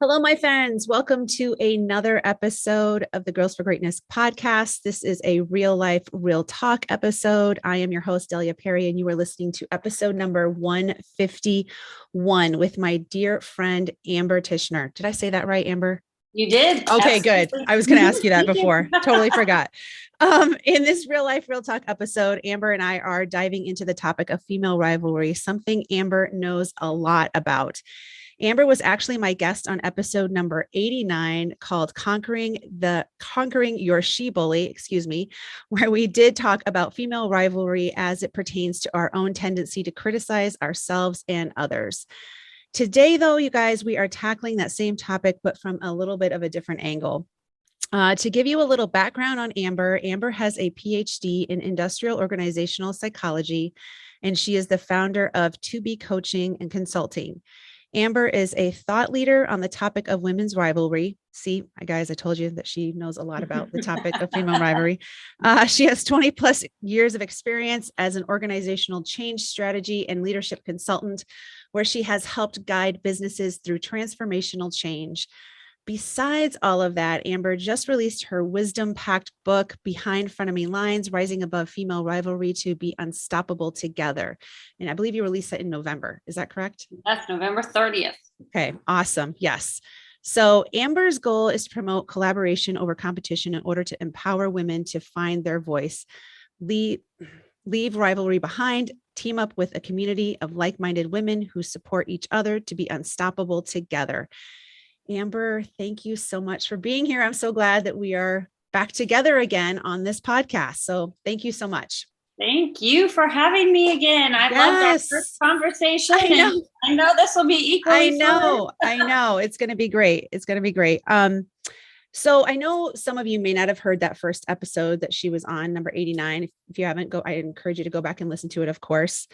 Hello, my friends. Welcome to another episode of the Girls for Greatness podcast. This is a real life, real talk episode. I am your host, Delia Perry, and you are listening to episode number 151 with my dear friend, Amber Tichenor. Did I say that right, Amber? You did. Okay, Absolutely. good. I was going to ask you that before. Totally forgot. In this real life, real talk episode, Amber and I are diving into the topic of female rivalry, something Amber knows a lot about. Amber was actually my guest on episode number 89 called Conquering Your She Bully, where we did talk about female rivalry as it pertains to our own tendency to criticize ourselves and others. Today, though, you guys, we are tackling that same topic, but from a little bit of a different angle. To give you a little background on Amber, Amber has a PH.D. in industrial organizational psychology, and she is the founder of To Be Coaching and Consulting. Amber is a thought leader on the topic of women's rivalry. See, guys, I told you that she knows a lot about the topic of female rivalry. She has 20 plus years of experience as an organizational change strategy and leadership consultant, where she has helped guide businesses through transformational change. Besides all of that, Amber just released her wisdom-packed book, Behind Frenemy Lines, Rising Above Female Rivalry to Be Unstoppable Together. And I believe you released that in November. Is that correct? That's November 30th. Okay, awesome. Yes. So Amber's goal is to promote collaboration over competition in order to empower women to find their voice, leave rivalry behind, team up with a community of like-minded women who support each other to be unstoppable together. Amber, thank you so much for being here. I'm so glad that we are back together again on this podcast. So thank you so much. Thank you for having me again. I loved our first conversation. I know this will be equally fun. I know. It's going to be great. It's going to be great. So I know some of you may not have heard that first episode that she was on, number 89. If you haven't, I encourage you to go back and listen to it, of course.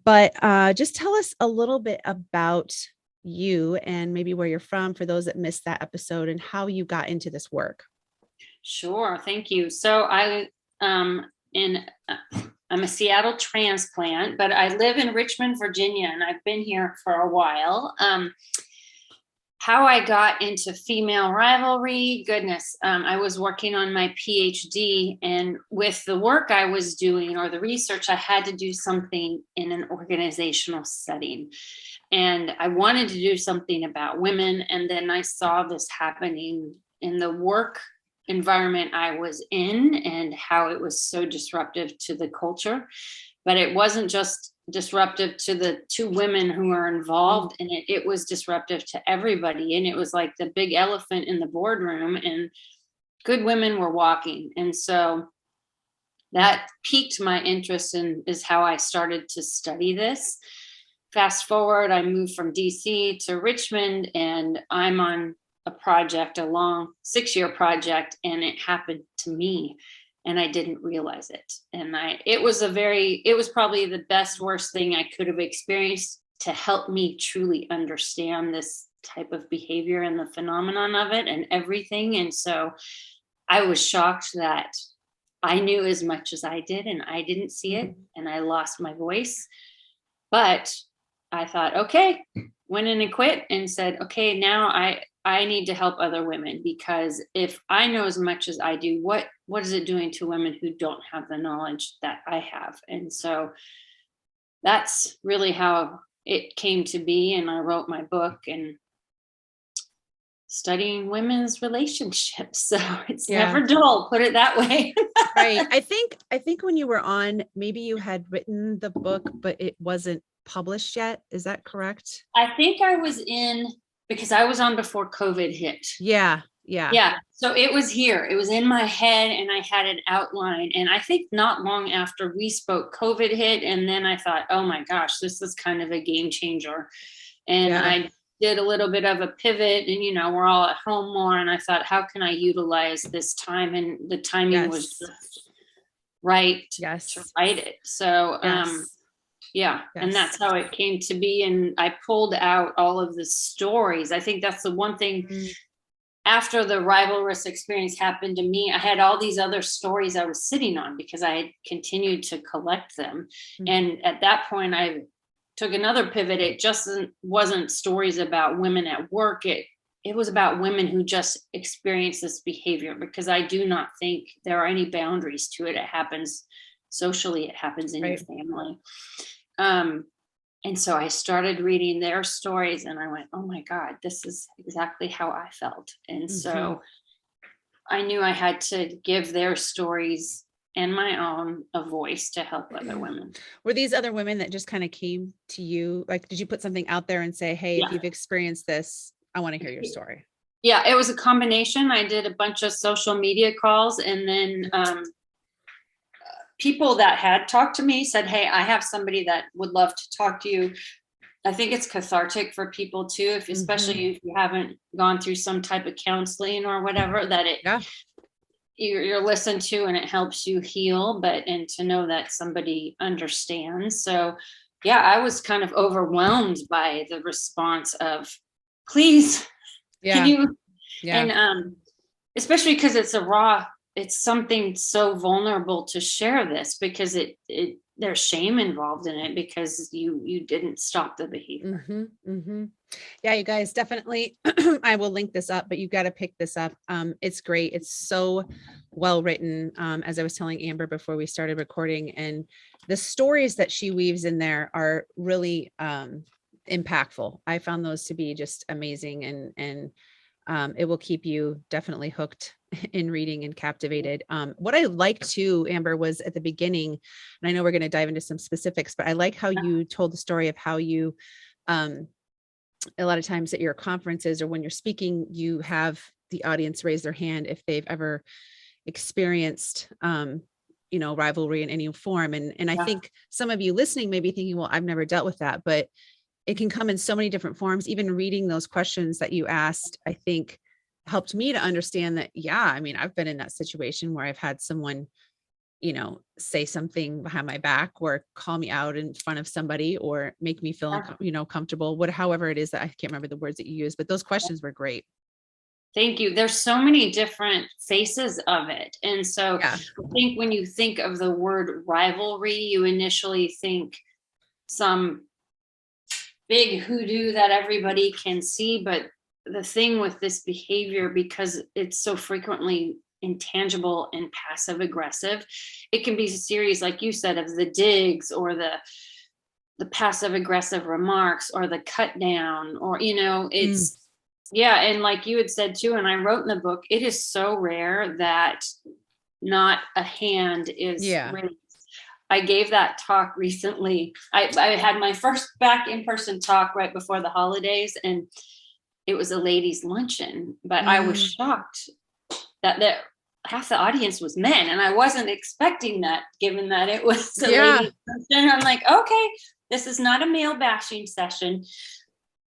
But just tell us a little bit about you and maybe where you're from for those that missed that episode and how you got into this work. Sure. Thank you. So I'm a Seattle transplant, but I live in Richmond, Virginia, and I've been here for a while. How I got into female rivalry, goodness, I was working on my PhD, and with the work I was doing or the research, I had to do something in an organizational setting. And I wanted to do something about women. And then I saw this happening in the work environment I was in and how it was so disruptive to the culture. But it wasn't just disruptive to the two women who were involved in it. It was disruptive to everybody. And it was like the big elephant in the boardroom, and good women were walking. And so that piqued my interest and is how I started to study this. Fast forward, I moved from DC to Richmond, and I'm on a project, a long 6-year project, and it happened to me, and I didn't realize it. And it was probably the best, worst thing I could have experienced to help me truly understand this type of behavior and the phenomenon of it and everything. And so I was shocked that I knew as much as I did, and I didn't see it, and I lost my voice. But I thought, okay, went in and quit and said, okay, now I need to help other women, because if I know as much as I do, what is it doing to women who don't have the knowledge that I have? And so that's really how it came to be. And I wrote my book and studying women's relationships. So it's never dull, put it that way. Right. I think when you were on, maybe you had written the book, but it wasn't published yet. Is that correct? I think I was in, because I was on before COVID hit. Yeah. So it was here. It was in my head, and I had an outline. And I think not long after we spoke, COVID hit. And then I thought, oh my gosh, this is kind of a game changer. And I did a little bit of a pivot, and, we're all at home more. And I thought, how can I utilize this time? And the timing was just right to write it. So, and that's how it came to be. And I pulled out all of the stories. I think that's the one thing after the rivalrous experience happened to me, I had all these other stories I was sitting on because I had continued to collect them. And at that point, I took another pivot. It just wasn't stories about women at work. it was about women who just experience this behavior, because I do not think there are any boundaries to it. It happens socially, it happens in your family. And so I started reading their stories and I went, oh my God, this is exactly how I felt. And so I knew I had to give their stories and my own a voice to help other women. Were these other women that just kind of came to you? Like, did you put something out there and say, hey, if you've experienced this, I want to hear your story? Yeah, it was a combination. I did a bunch of social media calls, and then people that had talked to me said, hey, I have somebody that would love to talk to you. I think it's cathartic for people too, if especially if you haven't gone through some type of counseling or whatever, that you're listened to and it helps you heal, and to know that somebody understands. So yeah, I was kind of overwhelmed by the response of, please, can you? And especially because it's something so vulnerable to share this, because there's shame involved in it, because you didn't stop the behavior. Yeah, you guys definitely, I will link this up, but you got to pick this up. It's great. It's so well written. As I was telling Amber before we started recording, and the stories that she weaves in there are really impactful. I found those to be just amazing, and it will keep you definitely hooked in reading and captivated. What I liked too, Amber, was at the beginning, and I know we're going to dive into some specifics, but I like how you told the story of how you, a lot of times at your conferences or when you're speaking, you have the audience raise their hand if they've ever experienced, rivalry in any form. And I think some of you listening may be thinking, well, I've never dealt with that, but it can come in so many different forms. Even reading those questions that you asked, I think helped me to understand that, I mean, I've been in that situation where I've had someone, say something behind my back or call me out in front of somebody or make me feel, comfortable, however it is that I can't remember the words that you used, but those questions were great. Thank you. There's so many different faces of it. And so I think when you think of the word rivalry, you initially think some big hoodoo that everybody can see. But the thing with this behavior, because it's so frequently intangible and passive aggressive, it can be a series, like you said, of the digs or the passive aggressive remarks or the cut down, or, it's, and like you had said too, and I wrote in the book, it is so rare that not a hand is raised. I gave that talk recently. I had my first back in-person talk right before the holidays, and it was a ladies' luncheon, but I was shocked that half the audience was men, and I wasn't expecting that, given that it was a ladies' luncheon. I'm like, okay, this is not a male bashing session.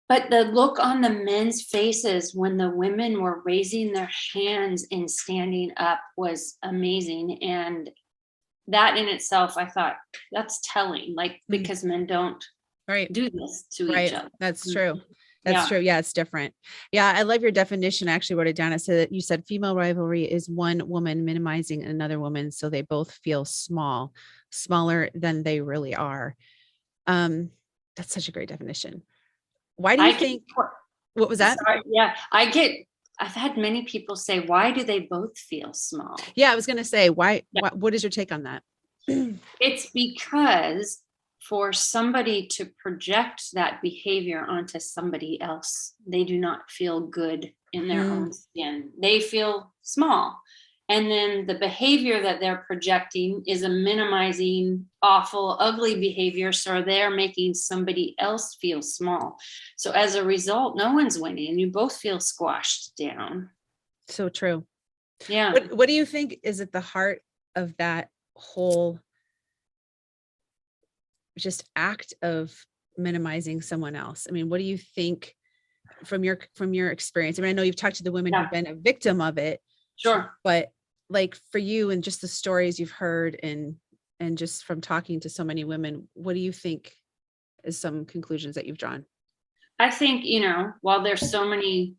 But the look on the men's faces when the women were raising their hands and standing up was amazing. And that in itself, I thought, that's telling, because men don't do this to each other. That's true. That's true. Yeah, it's different. Yeah, I love your definition. I actually wrote it down. I said that you said female rivalry is one woman minimizing another woman so they both feel smaller than they really are. That's such a great definition. Why do you think? What was that? Sorry, yeah, I've had many people say, why do they both feel small? Yeah, I was going to say, why? What is your take on that? It's because for somebody to project that behavior onto somebody else, they do not feel good in their own skin. They feel small. And then the behavior that they're projecting is a minimizing, awful, ugly behavior. So they're making somebody else feel small. So as a result, no one's winning, and you both feel squashed down. So true. Yeah. What do you think is at the heart of that whole just act of minimizing someone else? I mean, what do you think from your experience? I mean, I know you've talked to the women who've been a victim of it. Sure. But like for you and just the stories you've heard and just from talking to so many women, what do you think is some conclusions that you've drawn? I think, while there's so many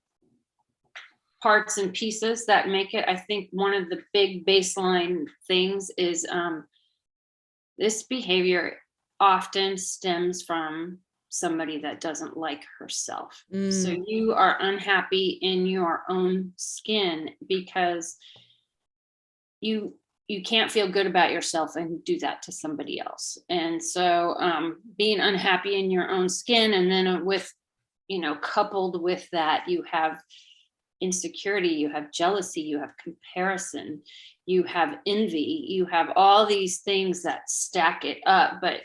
parts and pieces that make it, I think one of the big baseline things is this behavior often stems from somebody that doesn't like herself. Mm. So you are unhappy in your own skin because you can't feel good about yourself and do that to somebody else. And so being unhappy in your own skin, and then with, coupled with that, you have insecurity, you have jealousy, you have comparison, you have envy, you have all these things that stack it up. But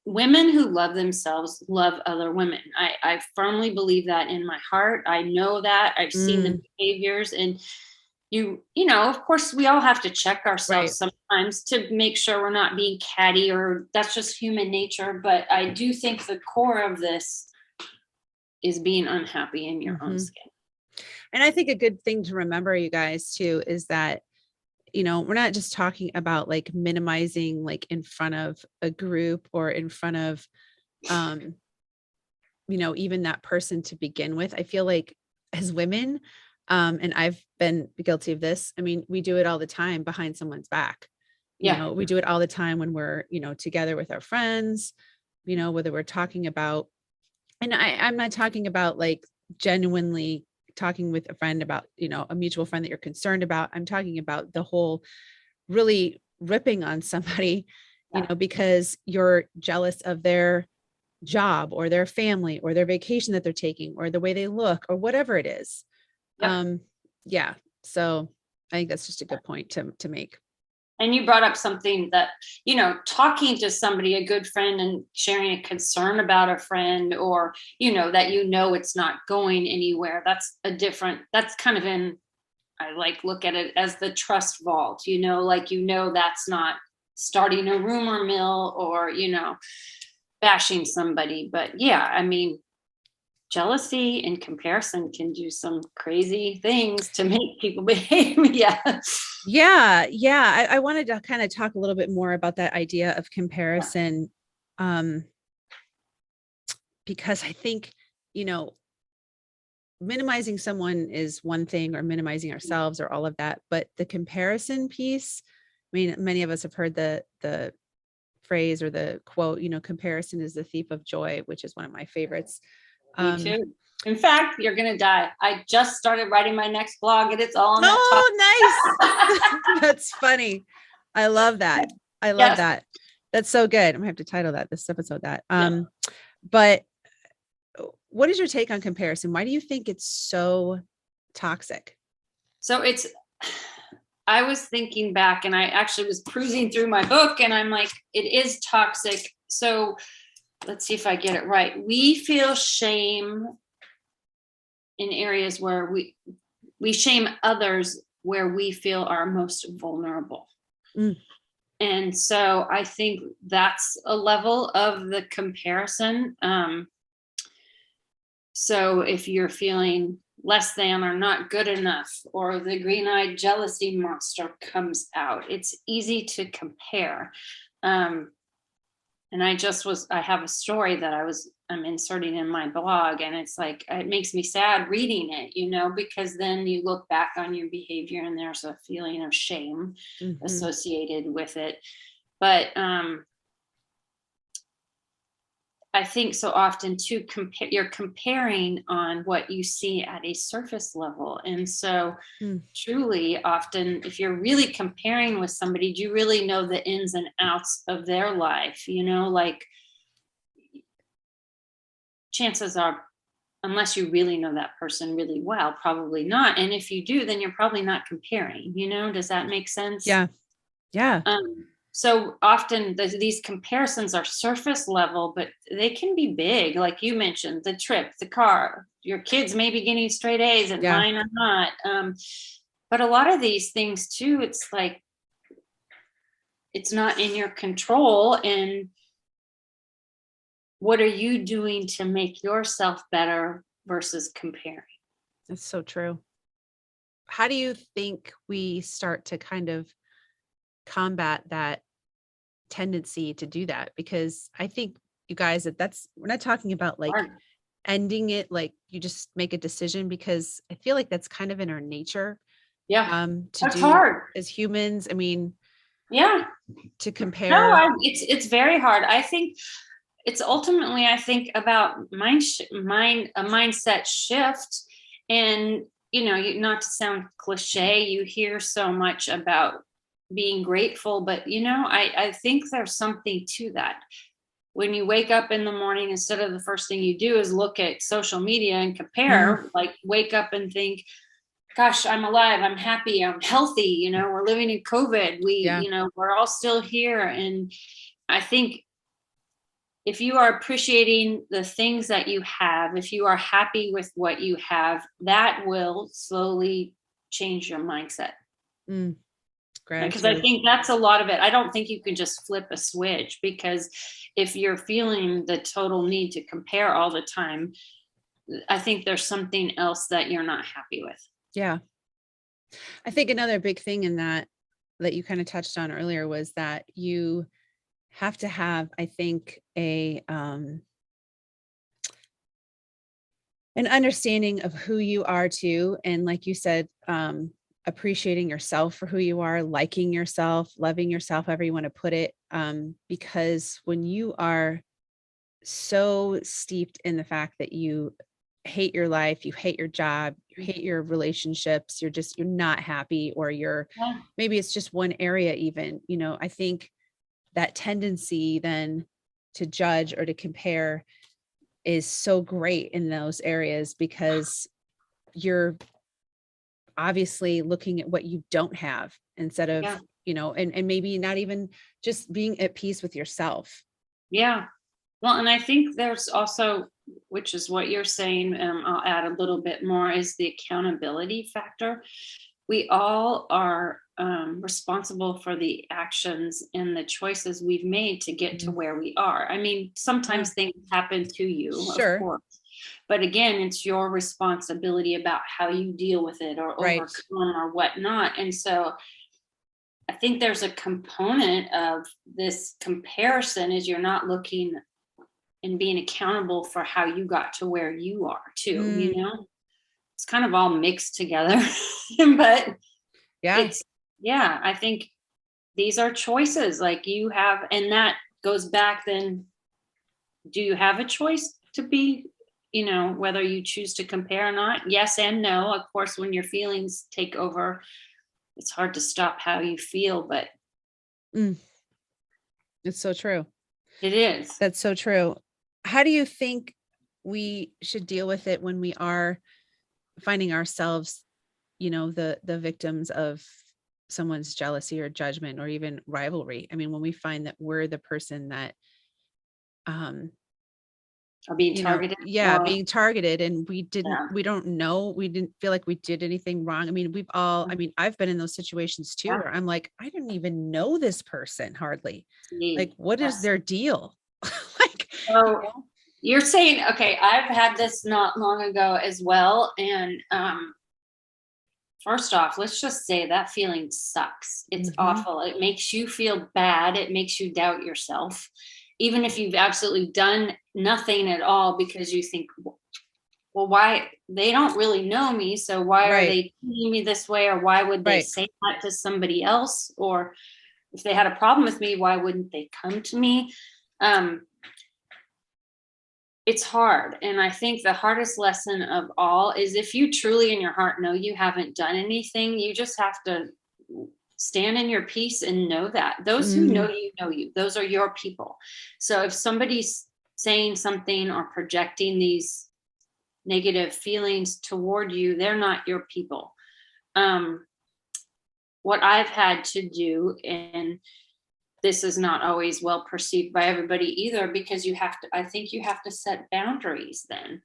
women who love themselves love other women. I firmly believe that in my heart. I know that. I've seen the behaviors, and of course we all have to check ourselves sometimes to make sure we're not being catty, or that's just human nature. But I do think the core of this is being unhappy in your own skin. And I think a good thing to remember, you guys, too, is that, we're not just talking about like minimizing like in front of a group or in front of, even that person to begin with. I feel like as women, and I've been guilty of this. I mean, we do it all the time behind someone's back. We do it all the time when we're, together with our friends, whether we're talking about, and I'm not talking about like genuinely talking with a friend about, a mutual friend that you're concerned about. I'm talking about the whole really ripping on somebody, because you're jealous of their job or their family or their vacation that they're taking or the way they look or whatever it is. So I think that's just a good point to make. And you brought up something that, talking to somebody, a good friend, and sharing a concern about a friend, or, that it's not going anywhere. That's kind of I like look at it as the trust vault, that's not starting a rumor mill or, bashing somebody. But yeah, I mean, jealousy and comparison can do some crazy things to make people behave. Yeah. I wanted to kind of talk a little bit more about that idea of comparison, because I think, minimizing someone is one thing, or minimizing ourselves or all of that, but the comparison piece, I mean, many of us have heard the phrase or the quote, comparison is the thief of joy, which is one of my favorites. Me too. In fact, you're going to die. I just started writing my next blog, and it's all on that topic. Nice. That's funny. I love that. I love that. That's so good. I'm gonna have to title this episode that. But what is your take on comparison? Why do you think it's so toxic? So I was thinking back, and I actually was cruising through my book, and I'm like, it is toxic. So let's see if I get it right. We feel shame in areas where we shame others where we feel are most vulnerable. And so I think that's a level of the comparison. So if you're feeling less than or not good enough, or the green-eyed jealousy monster comes out, it's easy to compare. And I have a story that I'm inserting in my blog, and it's like, it makes me sad reading it, because then you look back on your behavior and there's a feeling of shame associated with it. But I think so often too, you're comparing on what you see at a surface level. And so truly often, if you're really comparing with somebody, do you really know the ins and outs of their life? Like, chances are, unless you really know that person really well, probably not. And if you do, then you're probably not comparing, does that make sense? Yeah. So often these comparisons are surface level, but they can be big. Like you mentioned, the trip, the car, your kids may be getting straight A's and mine are not. But a lot of these things too, it's like, it's not in your control. And what are you doing to make yourself better versus comparing? That's so true. How do you think we start to kind of combat that tendency to do that? Because I think, you guys, we're not talking about like ending it, like you just make a decision, because I feel like that's kind of in our nature. To that's do hard as humans. I mean, to compare. No, it's very hard. I think it's ultimately, I think, about a mindset shift. And, not to sound cliche, you hear so much about being grateful, but, I think there's something to that. When you wake up in the morning, instead of the first thing you do is look at social media and compare, like wake up and think, gosh, I'm alive, I'm happy, I'm healthy, we're living in COVID. We're all still here. And I think if you are appreciating the things that you have, if you are happy with what you have, that will slowly change your mindset. Because I think that's a lot of it. I don't think you can just flip a switch, because if you're feeling the total need to compare all the time, I think there's something else that you're not happy with. Yeah. I think another big thing in that you kind of touched on earlier was that you have to have, I think, an understanding of who you are too. And like you said, appreciating yourself for who you are, liking yourself, loving yourself, however you want to put it. Because when you are so steeped in the fact that you hate your life, you hate your job, you hate your relationships, you're not happy, or maybe it's just one area even, I think that tendency then to judge or to compare is so great in those areas, because you're obviously looking at what you don't have instead of, and maybe not even just being at peace with yourself. Yeah. Well, and I think there's also, which is what you're saying, I'll add a little bit more, is the accountability factor. We all are responsible for the actions and the choices we've made to get to where we are. I mean, sometimes things happen to you, sure, of course, but again, it's your responsibility about how you deal with it or overcome or whatnot. And so I think there's a component of this comparison is you're not looking and being accountable for how you got to where you are too, it's kind of all mixed together. But I think these are choices like you have, and that goes back then, do you have a choice to be, whether you choose to compare or not? Yes and no. Of course, when your feelings take over, it's hard to stop how you feel, but it's so true. It is. That's so true. How do you think we should deal with it when we are finding ourselves, the victims of someone's jealousy or judgment or even rivalry? I mean, when we find that we're the person that are being targeted. Being targeted, and we didn't feel like we did anything wrong. I mean, I've been in those situations too, where I'm like, I didn't even know this person hardly. Like, what is their deal? You're saying, okay, I've had this not long ago as well. And first off, let's just say that feeling sucks. It's awful. It makes you feel bad. It makes you doubt yourself, even if you've absolutely done nothing at all, because you think, well, why? They don't really know me. So why are they treating me this way? Or why would they say that to somebody else? Or if they had a problem with me, why wouldn't they come to me? It's hard. And I think the hardest lesson of all is, if you truly in your heart know you haven't done anything, you just have to stand in your peace and know that those who know you, those are your people. So if somebody's saying something or projecting these negative feelings toward you, they're not your people. What I've had to do, and this is not always well perceived by everybody either, because I think you have to set boundaries then.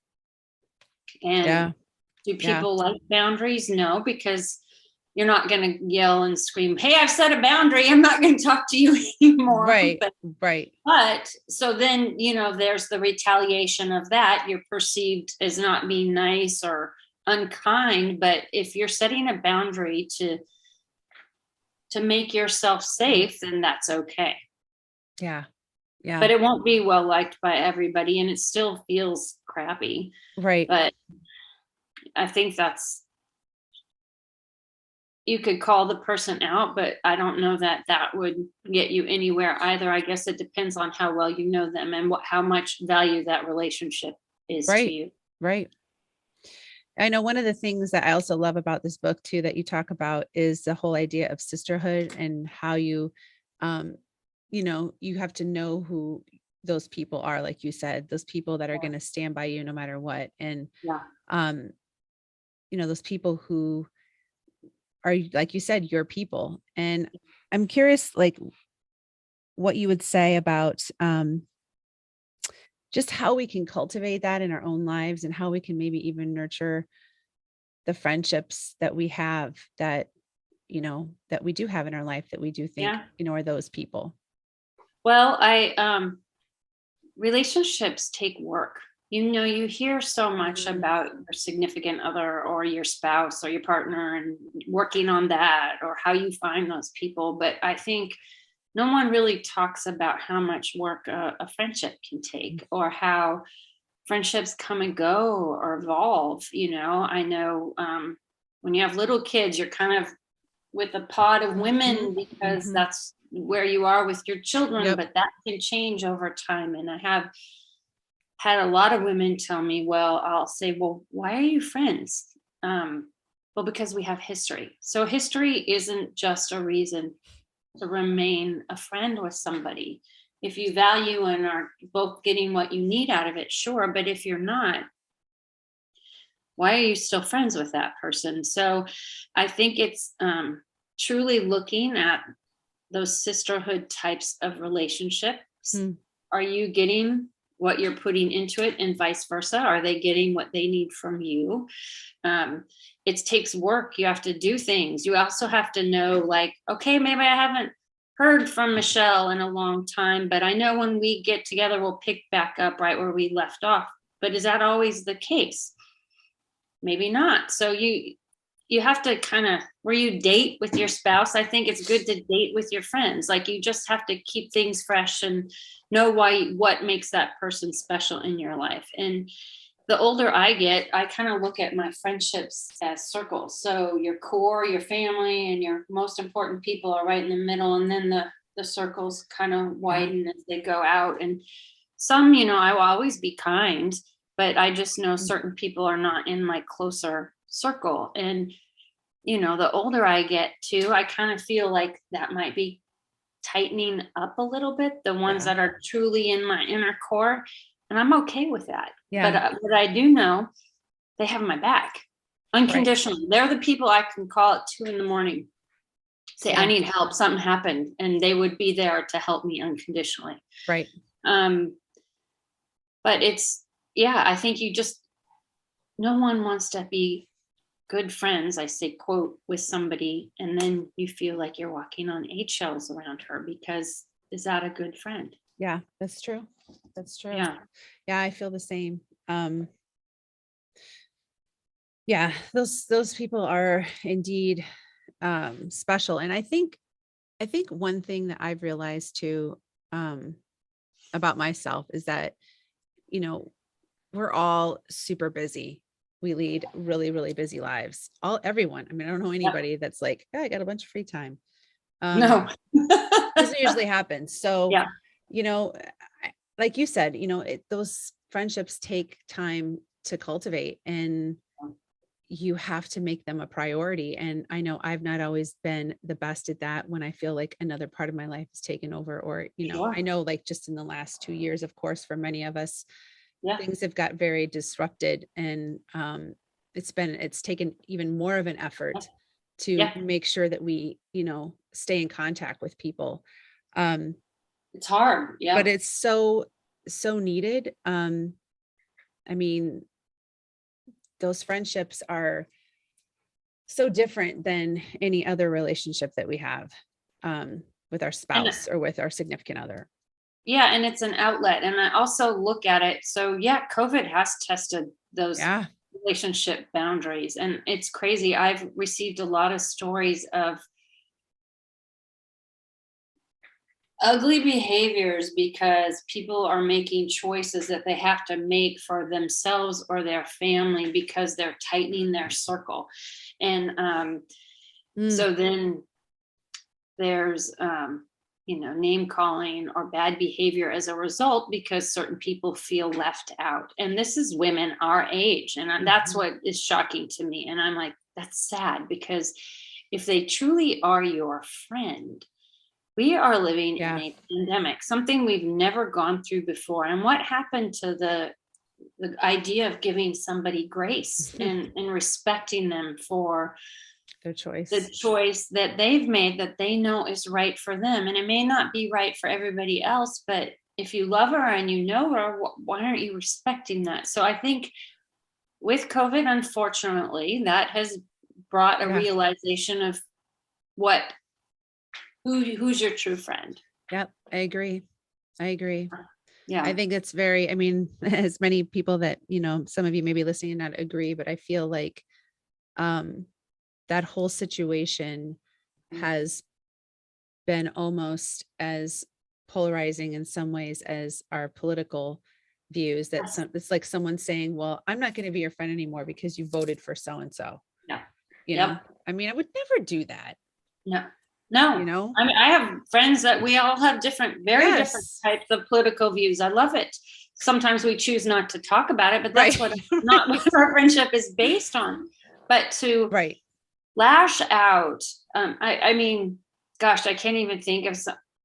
And do people like boundaries? No, because you're not going to yell and scream, hey, I've set a boundary, I'm not going to talk to you anymore. But so then, there's the retaliation of that. You're perceived as not being nice or unkind. But if you're setting a boundary to make yourself safe, then that's okay. Yeah. But it won't be well liked by everybody, and it still feels crappy. Right. But I think that's you could call the person out, but I don't know that that would get you anywhere either. I guess it depends on how well you know them and how much value that relationship is to Right. you. Right. I know one of the things that I also love about this book too, that you talk about, is the whole idea of sisterhood and how you, you have to know who those people are. Like you said, those people that are going to stand by you no matter what. And, Yeah. um, those people who are, like you said, your people. And I'm curious, like, what you would say about, just how we can cultivate that in our own lives, and how we can maybe even nurture the friendships that we have, that, that we do have in our life, that we do think, Yeah. are those people. Well, relationships take work. You hear so much about your significant other or your spouse or your partner and working on that, or how you find those people. But I think no one really talks about how much work a friendship can take, or how friendships come and go or evolve. I know, when you have little kids, you're kind of with a pod of women because that's where you are with your children, Yep. but that can change over time. And I have had a lot of women tell me, well, I'll say, well, why are you friends? Well, because we have history. So history isn't just a reason to remain a friend with somebody. If you value and are both getting what you need out of it, sure. But if you're not, why are you still friends with that person? So I think it's truly looking at those sisterhood types of relationships. Are you getting what you're putting into it, and vice versa? Are they getting what they need from you? It takes work. You have to do things. You also have to know, like, okay, maybe I haven't heard from Michelle in a long time, but I know when we get together, we'll pick back up right where we left off. But is that always the case? Maybe not. So you have to kind of, where you date with your spouse, I think it's good to date with your friends. Like, you just have to keep things fresh and know what makes that person special in your life. And the older I get, I kind of look at my friendships as circles. So your core, your family, and your most important people are right in the middle. And then the circles kind of widen as they go out. And some, I will always be kind, but I just know certain people are not in my closer circle. And, the older I get too, I kind of feel like that might be tightening up a little bit, the ones that are truly in my inner core. And I'm okay with that. Yeah. But I do know they have my back unconditionally. Right. They're the people I can call at 2 a.m, say, I need help, something happened, and they would be there to help me unconditionally. Right. But I think no one wants to be good friends, I say, quote, with somebody, and then you feel like you're walking on eggshells around her, because is that a good friend? Yeah, that's true. That's true. Yeah. Yeah, I feel the same. Yeah, those people are indeed special. And I think one thing that I've realized too, about myself, is that, we're all super busy. We lead really, really busy lives. Everyone. I mean, I don't know anybody that's like, oh, I got a bunch of free time. No. Doesn't usually happen. So, yeah. Like you said, those friendships take time to cultivate, and you have to make them a priority. And I know I've not always been the best at that, when I feel like another part of my life is taken over, or, Sure. I know, like, just in the last 2 years, of course, for many of us, Yeah. things have got very disrupted, and it's taken even more of an effort to make sure that we, stay in contact with people. It's hard. Yeah. But it's so needed. I mean, those friendships are so different than any other relationship that we have, with our spouse or with our significant other. Yeah. And it's an outlet. And I also look at it. So COVID has tested those relationship boundaries, and it's crazy. I've received a lot of stories of ugly behaviors because people are making choices that they have to make for themselves or their family because they're tightening their circle. And So then there's, name calling or bad behavior as a result because certain people feel left out. And this is women our age. And that's what is shocking to me. And I'm like, that's sad, because if they truly are your friend, we are living in a pandemic, something we've never gone through before. And what happened to the idea of giving somebody grace and respecting them for their choice, the choice that they've made that they know is right for them. And it may not be right for everybody else, but if you love her and you know her, why aren't you respecting that? So I think with COVID, unfortunately, that has brought a realization of who's your true friend. Yep. I agree. Yeah. I think it's very, I mean, as many people that, some of you may be listening and not agree, but I feel like, that whole situation has been almost as polarizing in some ways as our political views, that it's like someone saying, well, I'm not going to be your friend anymore because you voted for so-and-so. Yeah. I mean, I would never do that. No. I mean, I have friends that we all have different, very different types of political views. I love it. Sometimes we choose not to talk about it, but that's not what our friendship is based on. But to lash out, I mean, gosh, I can't even think of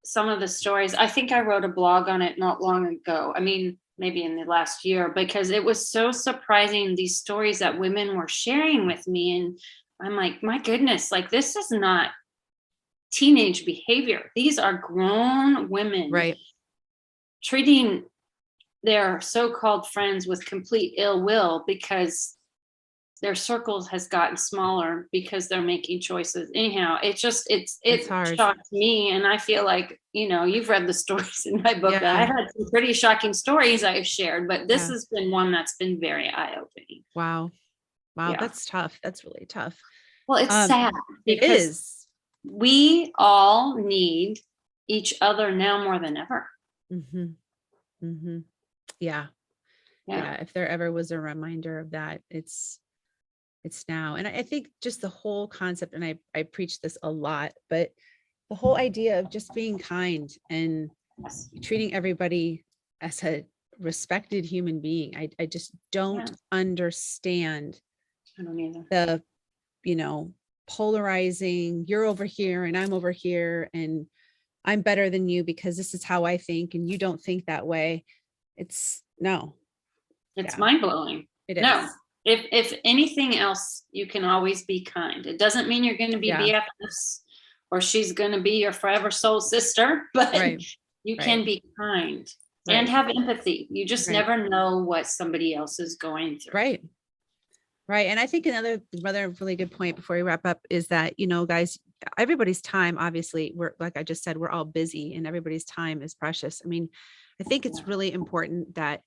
some of the stories. I think I wrote a blog on it not long ago. I mean, maybe in the last year, because it was so surprising, these stories that women were sharing with me. And I'm like, my goodness, like, this is not teenage behavior. These are grown women treating their so-called friends with complete ill will because their circles has gotten smaller because they're making choices. Anyhow, it shocked me. And I feel like, you've read the stories in my book. I had some pretty shocking stories I've shared, but this has been one that's been very eye-opening. Wow. That's tough. That's really tough. Well, it's sad because it is. We all need each other now more than ever. Yeah. If there ever was a reminder of that, it's now. And I think just the whole concept, and I preach this a lot, but the whole idea of just being kind and treating everybody as a respected human being. I just don't understand I don't either. the, polarizing, you're over here and I'm over here and I'm better than you because this is how I think and you don't think that way. It's mind-blowing. It is. No, if anything else, you can always be kind. It doesn't mean you're going to be BFFs or she's going to be your forever soul sister, but you can be kind and have empathy. You just never know what somebody else is going through. Right. And I think another really good point before we wrap up is that, guys, everybody's time, obviously, like I just said, we're all busy and everybody's time is precious. I mean, I think it's really important that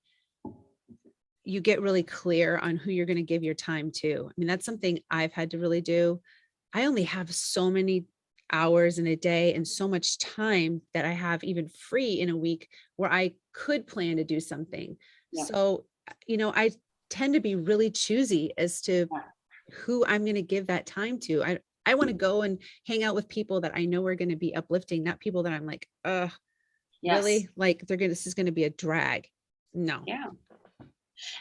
you get really clear on who you're going to give your time to. I mean, that's something I've had to really do. I only have so many hours in a day and so much time that I have even free in a week where I could plan to do something. So, I tend to be really choosy as to who I'm going to give that time to. I want to go and hang out with people that I know are going to be uplifting, not people that I'm like, really? Like this is going to be a drag. No. Yeah.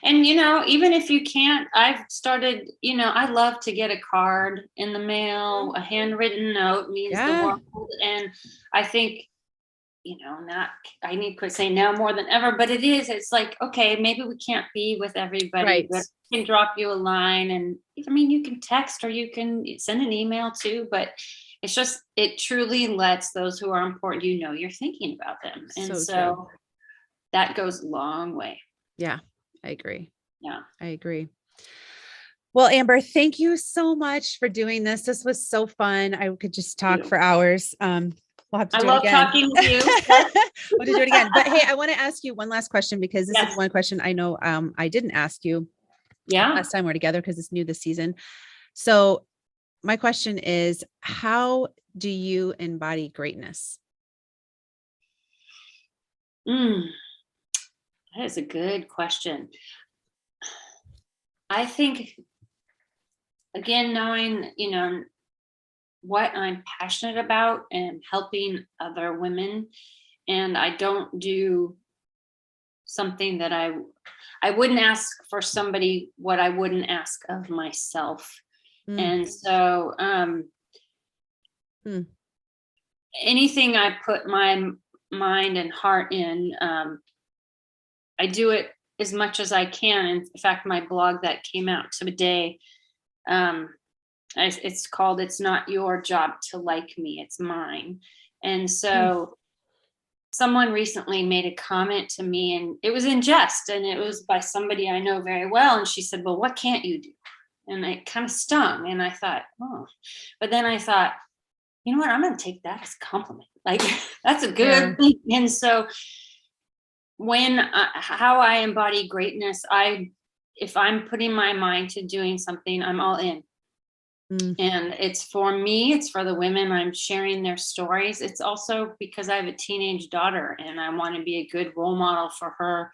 And, even if you can't, I've started, I love to get a card in the mail. A handwritten note means the world. And I think, I need to quit saying now more than ever, but it's like, okay, maybe we can't be with everybody, but I can drop you a line. And I mean, you can text or you can send an email too, but it's just, it truly lets those who are important, you're thinking about them. And so that goes a long way. Yeah, I agree. Yeah, I agree. Well, Amber, thank you so much for doing this. This was so fun. I could just talk for hours. We'll have to do it again. I love talking with you. We'll have to do it again. But hey, I want to ask you one last question because this is one question I know I didn't ask you last time we're together because it's new this season. So my question is, how do you embody greatness? That is a good question. I think, again, knowing, what I'm passionate about and helping other women. And I don't do something that I wouldn't ask for somebody what I wouldn't ask of myself. And so anything I put my mind and heart in, I do it as much as I can. In fact, my blog that came out today, it's called "It's Not Your Job to Like Me, It's Mine." And so someone recently made a comment to me, and it was in jest, and it was by somebody I know very well. And she said, "Well, what can't you do?" And it kind of stung. And I thought, oh, but then I thought, you know what? I'm going to take that as a compliment. Like, that's a good thing. And so how I embody greatness, if I'm putting my mind to doing something, I'm all in. And it's for me, it's for the women I'm sharing their stories. It's also because I have a teenage daughter, and I want to be a good role model for her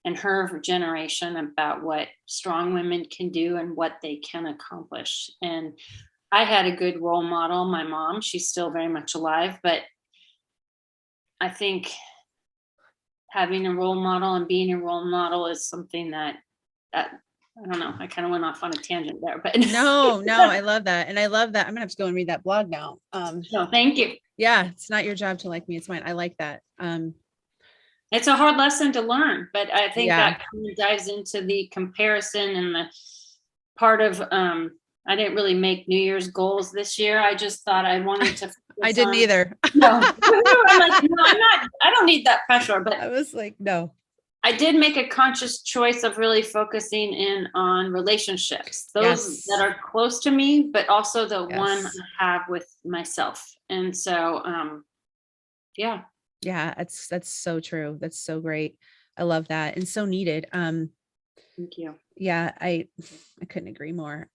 and her generation about what strong women can do and what they can accomplish. And I had a good role model, my mom. She's still very much alive, but I think having a role model and being a role model is something that I don't know. I kind of went off on a tangent there, but no, I love that. And I love that. I'm gonna have to go and read that blog now. So thank you. Yeah. It's not your job to like me, it's mine. I like that. It's a hard lesson to learn, but I think that kind of dives into the comparison and the part of, I didn't really make New Year's goals this year. I just thought I wanted to. I didn't either. No, I'm like, no, I'm not. I don't need that pressure. But I was like, no. I did make a conscious choice of really focusing in on relationships, those that are close to me, but also the one I have with myself. And so, yeah. Yeah, that's so true. That's so great. I love that. And so needed. Thank you. Yeah, I couldn't agree more.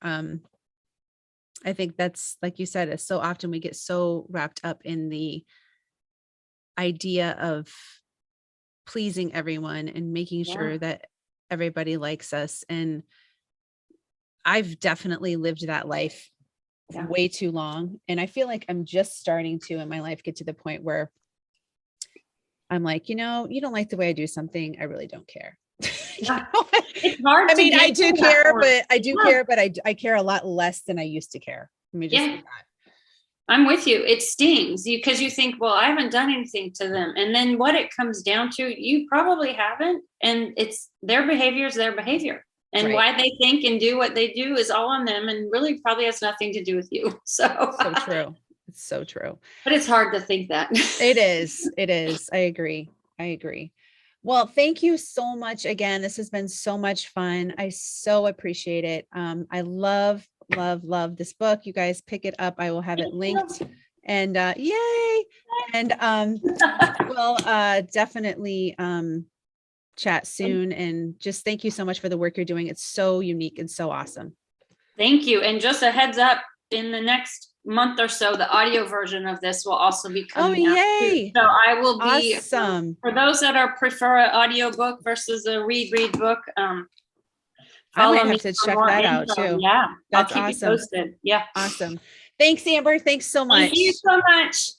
I think that's, like you said, is so often we get so wrapped up in the idea of pleasing everyone and making sure that everybody likes us. And I've definitely lived that life way too long. And I feel like I'm just starting to, in my life, get to the point where I'm like, you don't like the way I do something, I really don't care. It's hard. I mean, I do care, but I care a lot less than I used to care. Let me just say that. I'm with you. It stings because you think, well, I haven't done anything to them. And then what it comes down to, you probably haven't. And it's their behavior is their behavior. And why they think and do what they do is all on them, and really probably has nothing to do with you. So true. It's so true. But it's hard to think that. It is. I agree. Well, thank you so much again. This has been so much fun. I so appreciate it. I love this book. You guys pick it up. I will have it linked, and yay. And we'll definitely chat soon. And just thank you so much for the work you're doing. It's so unique and so awesome. Thank you. And just a heads up, in the next month or so, the audio version of this will also be coming out. Yay. So I will be awesome. For those that prefer an audio book versus a read book. I might have to check that out too. Yeah. That's I'll keep you posted. Yeah. Awesome. Thanks, Amber. Thanks so much. Thank you so much.